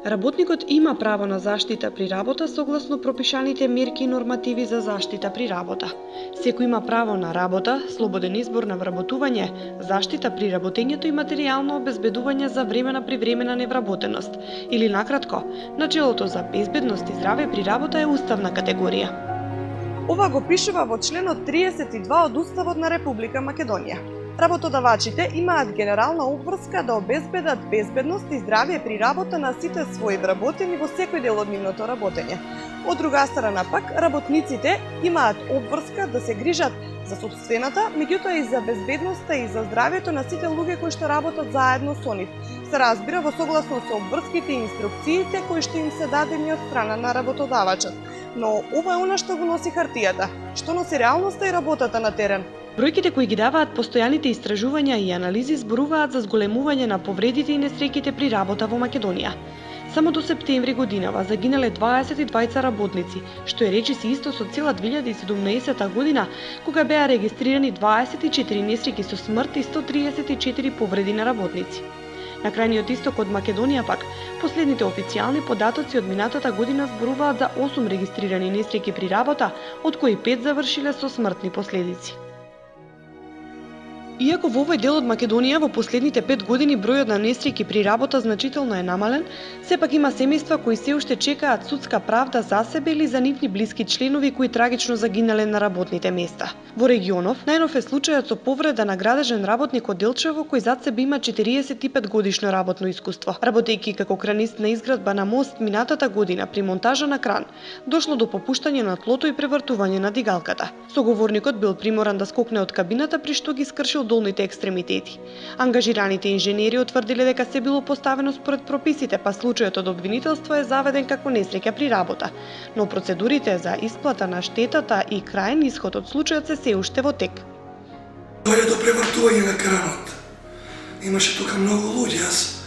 Работникот има право на заштита при работа согласно пропишаните мерки и нормативи за заштита при работа. Секој има право на работа, слободен избор на вработување, заштита при работењето и материјално обезбедување за време на привремена невработеност. Или накратко, начелото за безбедност и здраве при работа е уставна категорија. Ова го пишува во членот 32 од Уставот на Република Македонија. Работодавачите имаат генерална обврска да обезбедат безбедност и здравје при работа на сите своји вработени во секој дел од нивното работење. Од друга страна пак, работниците имаат обврска да се грижат за сопствената, меѓутоа и за безбедноста и за здравјето на сите луѓе кои што работат заедно со нив. Се разбира во согласно со обврските и инструкциите кои што им се дадени од страна на работодавачот. Но ова е она што го носи хартијата. Што носи реалноста и работата на терен? Бројките кои ги даваат постојаните истражувања и анализи зборуваат за зголемување на повредите и несреќите при работа во Македонија. Само до септември годинава загинале 22 работници, што е речиси исто со цела 2017 година, кога беа регистрирани 24 несреќи со смрт и 134 повреди на работници. На крајниот исток од Македонија пак, последните официјални податоци од минатата година зборуваат за 8 регистрирани несреќи при работа, од кои 5 завршиле со смртни последици. Иако во овој дел од Македонија во последните 5 години бројот на несреќи при работа значително е намален, сепак има семејства кои се уште чекаат судска правда за себе или за нивни блиски членови кои трагично загинале на работните места. Во регионов, најнов е случајот со повреда на градежен работник од Делчево кој зад себе има 45 годишно работно искуство. Работејќи како кранист на изградба на мост минатата година при монтажа на кран, дошло до попуштање на тлото и превртување на дигалката. Соговорникот бил приморан да скокне од кабината при што ги скршил долните екстремитети. Ангажираните инженери утврдиле дека се било поставено според прописите, па случајот од обвинителство е заведен како несреќа при работа, но процедурите за исплата на штетата и крајен исход од случајот се уште во тек. Дојде до превртување на кранот. Имаше тука многу луѓе, јас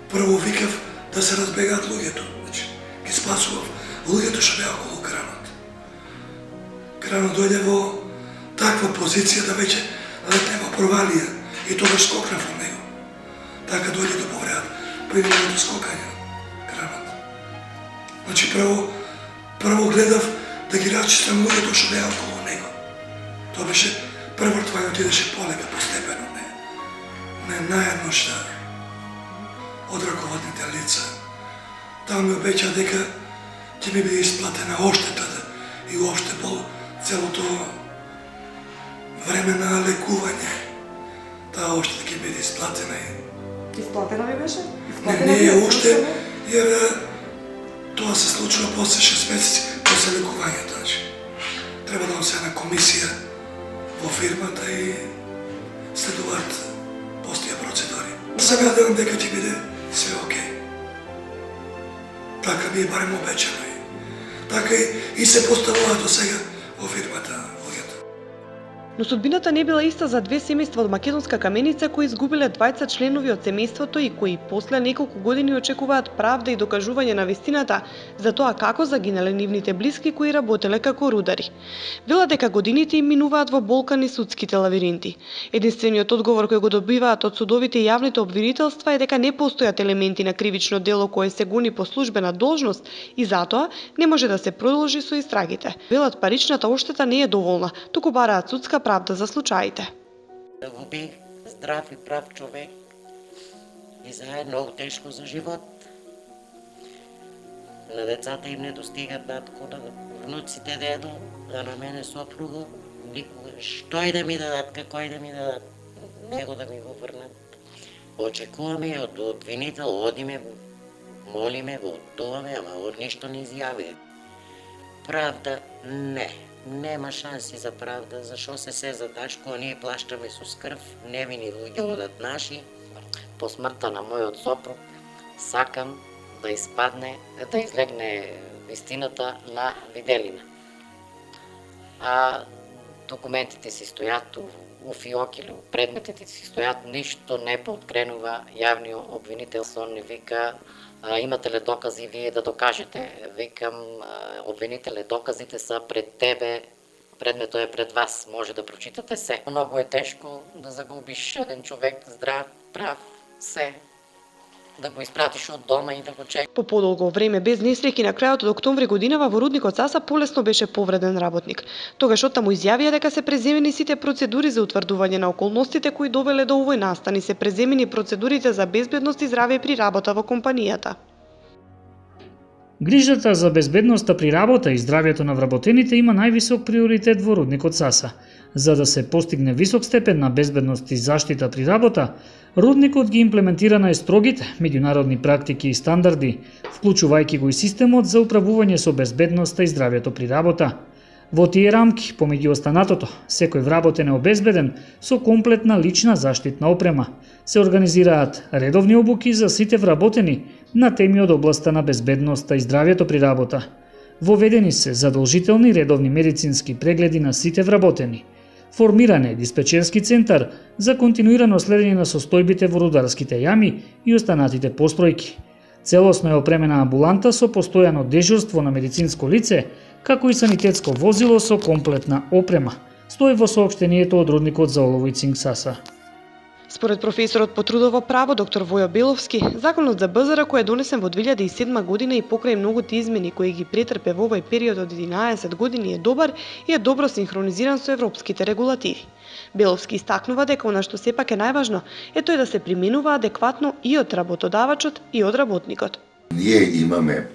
прво викав да се разбегаат луѓето, значи ги спасував луѓето што беа околу кранот. Кранот дојде во таква позиција да веќе летне во провалија и тогаш скокнав од него. Така дојде до повреда при неговото скокање кранот. Значи прво гледав да ги расчистам луѓето што беа околу него. Тоа беше превртување, отидеше полека постепено, не наедношта од раководните лица. Таа ми обеќа дека ќе ми биде исплатена оштетата и уопште по целото време на лекување. Таа оштета ќе биде исплатена и... Исплатена ви беше? Не, уште, jer тоа се случува после 6 месеци после лекувањето, значи. Треба да се една комисија во фирмата и следуваат постија процедури. Сега делам дека ќе биде све окей. Така ми е барем обечено и така и се поставува до сега во фирмата. Но судбината не била иста за две семејства од македонска Каменица кои изгубиле двајца членови од семејството и кои после неколку години очекуваат правда и докажување на вистината за тоа како загинале нивните блиски кои работеле како рудари. Велат дека годините им минуваат во болкани судските лавиринти. Единствениот одговор кој го добиваат од судовите и јавните обвинителства е дека не постојат елементи на кривично дело кое се гони по службена должност и затоа не може да се продолжи со истрагите. Велат паричната оштета не е доволна, туку бараат судска правда за случаите. Да губи здрав и прав човек и заедно многу тешко за живот. На децата им не достигат татко, на внуците дедо, а на мене сопруга никога. Што и да ми дадат, како и да ми дадат, него да ми го врнат. Очекуваме и од обвинител, одиме, молиме го, отдуваме, ама од ништо не изјави. Правда, не. Нема шанси за правда, зашо се задашко, ние плащаме со скрв, невини луѓе одат наши. По смртта на мојот сопруг сакам да испадне, да излегне вистината на виделина. А документите си стојат у фиок или предметите си стојат, ништо не подкренува јавниот обвинител, сон не вика имате ли докази вие да докажете? Викам, обвинителе, доказите са пред тебе, предметот е пред вас, може да прочитате се. Много е тешко да загубиш еден човек, здрав, прав, се. да го испратиш од дома и да го чека. По подолго време без несреќи на крајот од октомври годинава во рудникот Саса полесно беше повреден работник. Тогаш оттаму изјавија дека се преземени сите процедури за утврдување на околностите кои довеле до овој настан и се преземени процедурите за безбедност и здравје при работа во компанијата. Грижата за безбедноста при работа и здравјето на вработените има највисок приоритет во рудникот Саса. За да се постигне висок степен на безбедност и заштита при работа, рудникот ги имплементира најстрогите меѓународни практики и стандарди, вклучувајќи го и системот за управување со безбедноста и здравјето при работа. Во тие рамки, помеѓу останатото, секој вработен е обезбеден со комплетна лична заштитна опрема. Се организираат редовни обуки за сите вработени на теми од областа на безбедноста и здравјето при работа. Воведени се задолжителни редовни медицински прегледи на сите вработени. Формиран е диспечерски центар за континуирано следење на состојбите во рударските јами и останатите постројки. Целосно е опремена амбуланта со постојано дежурство на медицинско лице, како и санитетско возило со комплетна опрема, стои во соопштението од рудникот за олово и цинк Саса. Според професорот по трудово право доктор Војо Беловски, законот за БЗР кој е донесен во 2007 година и покрај многуте измени кои ги претрпе во овој период од 11 години е добар и е добро синхронизиран со европските регулативи. Беловски истакнува дека она што сепак е најважно е тој да се применува адекватно и од работодавачот и од работникот. Ние имаме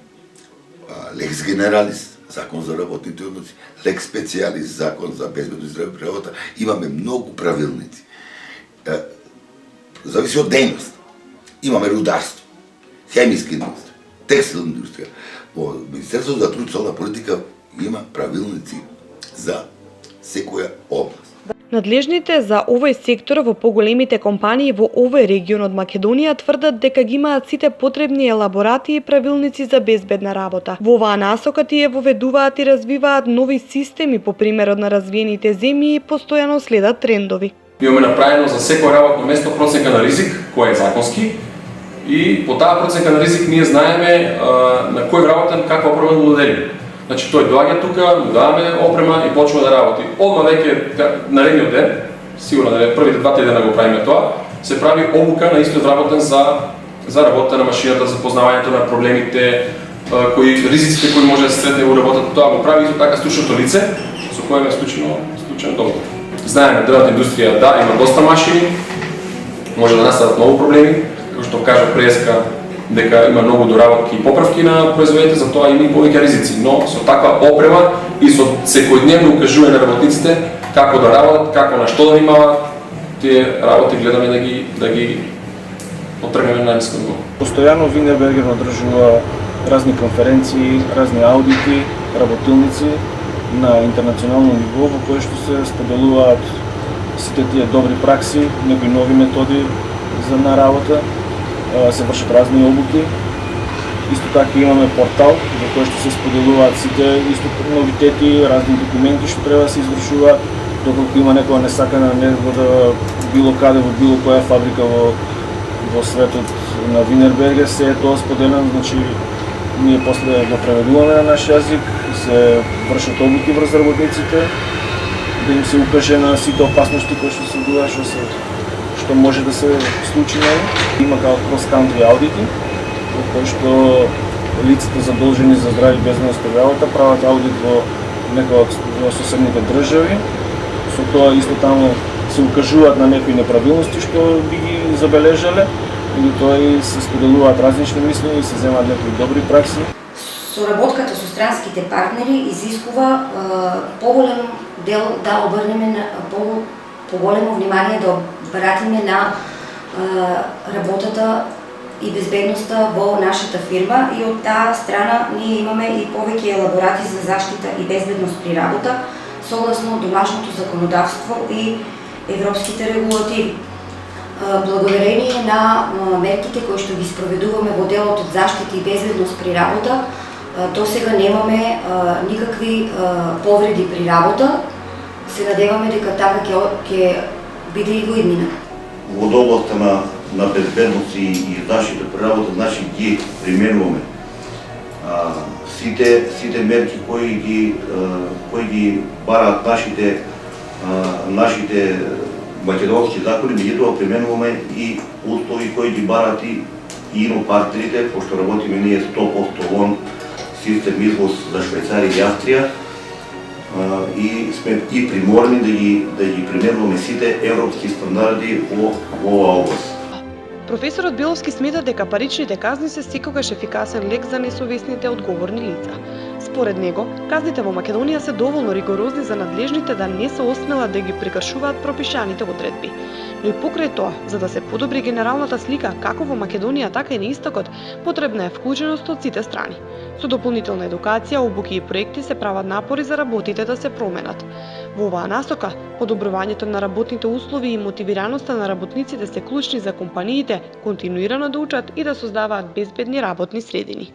лекс генералис, закон за работните односи, лекс специалис, закон за безбедност и здравје при работа, имаме многу правилници. Зависи од дејност. Имаме рударство, хемиска индустрија, текстилна индустрија. Во Министерството за труд и социјална политика има правилници за секоја област. Надлежните за овој сектор во поголемите компании во овој регион од Македонија тврдат дека ги имаат сите потребни елаборати и правилници за безбедна работа. Во оваа насока тие воведуваат и развиваат нови системи по примерот на развиените земји и постојано следат трендови. Имаме направено за секој работно место проценка на ризик, кој е законски, и по таа проценка на ризик ние знаеме на кој работен каква опрема да го делиме. Значи тој доаѓа тука, му даваме опрема и почва да работи. Одма веќе наредниот ден, сигурно да првите 2-3 дена го правиме тоа, се прави обука на истиот работен за работата на машината, за познавањето на проблемите, ризиците кои може да се сретне во работата. Тоа го прави исто така стручното лице, со кое е склучен договор. Знаеме, дрвната индустрија, да, има доста машини, може да настанат многу проблеми, како што кажа преска, дека има многу доработки и поправки на производите, затоа има и повеќе ризици, но со таква опрема и со секојдневно укажување на работниците како да работат, како на што да внимаваат, тие работи гледаме да ги потргнеме на најниско ниво. Постојано Винербергер одржува разни конференции, разни аудити, работилници на интернационално ниво во кои што се споделуваат сите тие добри пракси, некои нови методи за на работа, се вршат разни обуки. Исто така имаме портал во кој што се споделуваат сите исто новитети, разни документи што треба да се извршуваат, доколку има некоја несакана негода било каде во било која фабрика во светот на Винербергер, се е тоа споделено, значи ние после го преведуваме на наш јазик, се вршат обуки врз работниците, да им се укаже на сите опасности кои што се доаѓаат, што може да се случи. Има како cross-country аудити, во кои што лицата задолжени за здравје и безбедност при работа прават аудит во некоја од соседните држави. Со тоа исто таму се укажуваат на некои неправилности што би ги забележале, и тоа и се споделуваат различни мислења и се земаат некои добри пракси. Соработката со странските партнери изискува поголем дел да обрнеме на поголемо внимание да обратиме на работата и безбедноста во нашата фирма, и од таа страна ние имаме и повеќе елаборати за заштита и безбедност при работа согласно домашното законодавство и европските регулативи. Благодарение на мерките кои што ги спроведуваме во делот од заштита и безбедност при работа, до сега немаме никакви повреди при работа. Се надеваме дека така ќе биде и во иднина. Во областа на безбедност и заштита при работа, значи ги применуваме сите мерки кои ги бараат нашите македонски закони, меѓутоа применуваме и устови кои ги бараат и и инопартнерите, пошто работиме ние 100% лон систем извоз за Швајцарија и Австрија, и сме и приморни да ги примеруваме сите европски стандарди во оваа област. Професорот Беловски смета дека паричните казни се секогаш ефикасен лек за несовесните одговорни лица. Според него, казните во Македонија се доволно ригорозни за надлежните да не се осмелат да ги прекршуваат пропишаните одредби. Но и покрај тоа, за да се подобри генералната слика како во Македонија, така и на истокот, потребна е вклученост од сите страни. Со дополнителна едукација, обуки и проекти се прават напори за работите да се променат. Во оваа насока, подобрувањето на работните услови и мотивираноста на работниците се клучни за компаниите континуирано да учат и да создаваат безбедни работни средини.